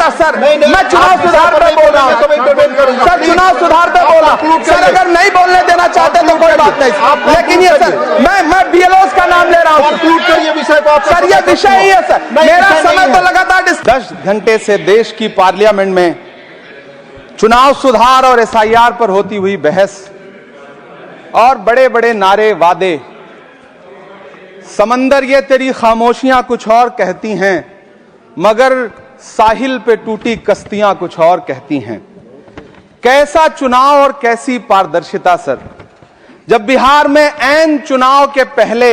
लगाता सर, मैं चुनाव सुधार पे बोल रहा हूँ सर, चुनाव सुधार पे बोल रहा हूँ सर। अगर नहीं बोलने देना चाहते तो कोई बात नहीं, लेकिन ये सर मैं BLOs का नाम ले रहा हूँ सर, ये विषय ही है सर। मेरा समय तो लगातार 10 घंटे से देश की पार्लियामेंट में चुनाव सुधार और SIR पर होती हुई बहस और बड़े बड़े नारे वादे, समंदर ये तेरी खामोशियां कुछ और कहती हैं, मगर साहिल पे टूटी कश्तियां कुछ और कहती हैं। कैसा चुनाव और कैसी पारदर्शिता सर, जब बिहार में ऐन चुनाव के पहले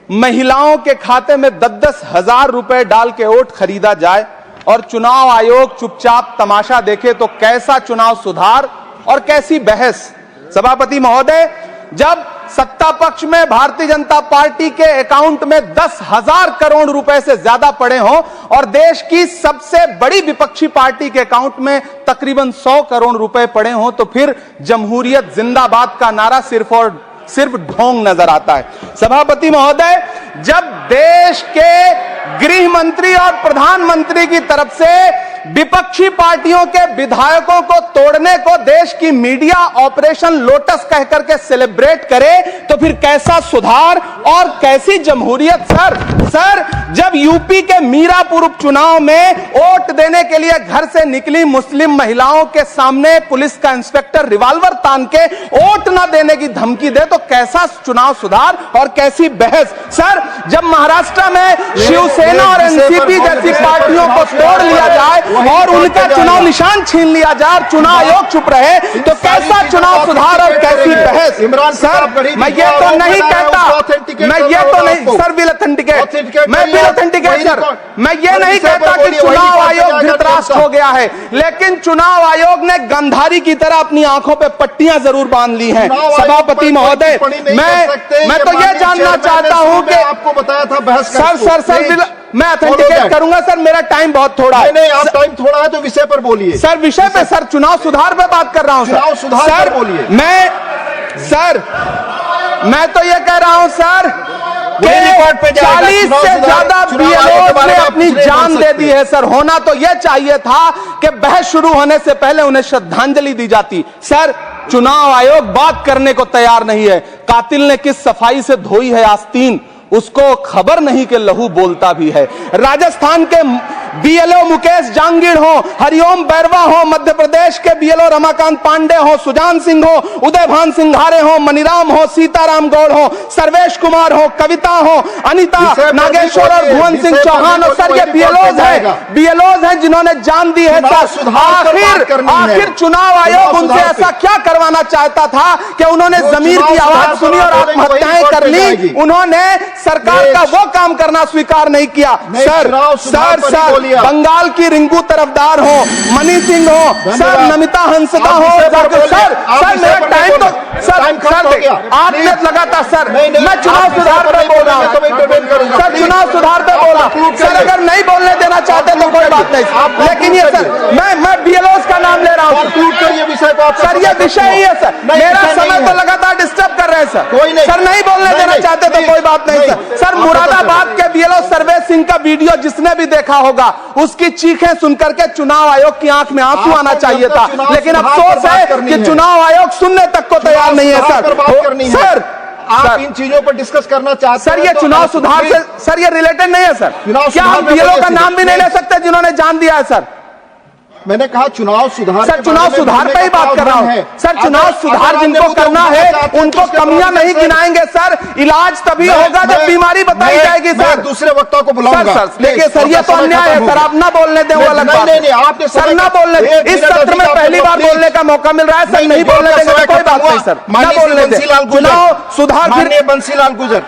महिलाओं के खाते में 10-10 हजार रुपए डाल के वोट खरीदा जाए और चुनाव आयोग चुपचाप तमाशा देखे, तो कैसा चुनाव सुधार और कैसी बहस। सभापति महोदय, जब सत्ता पक्ष में भारतीय जनता पार्टी के अकाउंट में 10,000 करोड़ रुपए से ज्यादा पड़े हों और देश की सबसे बड़ी विपक्षी पार्टी के अकाउंट में तकरीबन 100 करोड़ रुपए पड़े हों, तो फिर जमहूरियत जिंदाबाद का नारा सिर्फ ढोंग नजर आता है। सभापति महोदय, जब देश के गृह मंत्री और प्रधानमंत्री की तरफ से विपक्षी पार्टियों के विधायकों को तोड़ने को देश की मीडिया ऑपरेशन लोटस कह करके सेलिब्रेट करे, तो फिर कैसा सुधार और कैसी जमहूरियत सर। जब यूपी के मीरापुर उपचुनाव में वोट देने के लिए घर से निकली मुस्लिम महिलाओं के सामने पुलिस का इंस्पेक्टर रिवॉल्वर तान के वोट न देने की धमकी दे, तो कैसा चुनाव सुधार और कैसी बहस सर। जब महाराष्ट्र में शिवसेना और एनसीपी जैसी पार्टियों को तोड़ लिया जाए और उनका चुनाव निशान छीन लिया जाए और चुनाव आयोग चुप रहे, तो कैसा चुनाव सुधार और कैसी बहस सर। मैं ये तो नहीं कहता, मैं ये तो नहीं सर, बिल ऑथेंटिकेट, मैं बिल ऑथेंटिकेट सर, मैं ये नहीं कहता कि चुनाव आयोग धृतराष्ट्र हो गया है, लेकिन चुनाव आयोग ने गंधारी की तरह अपनी आंखों पे पट्टियां जरूर बांध ली हैं। सभापति महोदय, मैं तो ये जानना चाहता हूं कि आपको बताया था बहस सर मैं ऑथेंटिकेट करूंगा सर, मेरा टाइम बहुत थोड़ा है। नहीं, आप टाइम थोड़ा है तो विषय पर बोलिए सर, विषय पे सर, चुनाव सुधार पे बात कर रहा हूं चुनाव सुधार पर बोलिए। मैं तो ये कह रहा हूं सर, 40 से ज्यादा BLOs ने अपनी जान दे दी है सर। होना तो यह चाहिए था कि बहस शुरू होने से पहले उन्हें श्रद्धांजलि दी जाती। सर, चुनाव आयोग बात करने को तैयार नहीं है। कातिल ने किस सफाई से धोई है आस्तीन, उसको खबर नहीं कि लहू बोलता भी है। राजस्थान के BLO मुकेश जांगीड़ हो, हरिओम बैरवा हो, मध्य प्रदेश के BLO रमाकांत पांडे हो, सुजान सिंह हो, उदयभान सिंघारे हो, मनीराम हो, सीताराम गौड़ हो, सर्वेश कुमार हो, कविता हो, अनिता नागेश्वर और भुवन सिंह चौहान हो। सर, ये BLOs हैं जिन्होंने जान दी है सर। आखिर चुनाव आयोग उनसे ऐसा क्या करवाना चाहता था कि उन्होंने जमीर की आवाज सुनी और आत्महत्याएं कर ली। उन्होंने सरकार का वो काम करना स्वीकार नहीं किया। सर, बंगाल की रिंकू तरफदार हो, मनी सिंह हो, सर, नमिता हंसदा हो, सर मेरा टाइम तो सर 8 मिनट लगाता सर। मैं चुनाव सुधार पर बोल रहा हूँ सर, चुनाव सुधार पर बोल रहा हूँ सर। अगर नहीं बोलने देना चाहते तो कोई बात नहीं, लेकिन ये सर मैं BLOs का नाम ले रहा हूँ सर, ये विषय ही है सर। मेरा समय तो लगातार डिस्टर्ब कर रहे हैं सर, नहीं बोलने देना चाहते तो कोई बात नहीं सर। मुरादाबाद के BLO सर्वेश सिंह का वीडियो जिसने भी देखा होगा, उसकी चीखें सुनकर के चुनाव आयोग की आंख में आंसू आना चाहिए था, लेकिन अफसोस है कि चुनाव आयोग सुनने तक को तैयार नहीं है सर। आप इन चीजों पर डिस्कस करना चाहते हैं सर, ये चुनाव सुधार से सर ये रिलेटेड नहीं है सर। क्या हम BLO का नाम भी नहीं ले सकते जिन्होंने जान दिया है सर? मैंने कहा चुनाव सुधार, सर चुनाव सुधार पे ही बात कर रहा हूँ सर। चुनाव सुधार जिनको करना है उनको कमियां नहीं गिनाएंगे सर। इलाज तभी होगा जब बीमारी बताई जाएगी सर। दूसरे वक्ता को बुलाऊंगा सर। देखिए सर, ये तो अन्याय है सर, आप ना बोलने दें, वो अलग बात है। आपने सर ना बोलने, इस सत्र में पहली बार बोलने का मौका मिल रहा है सर, नहीं बोलने देंगे तो कोई बात नहीं सर, ना बोलने दें। चुनाव सुधार बंसीलाल गुजर।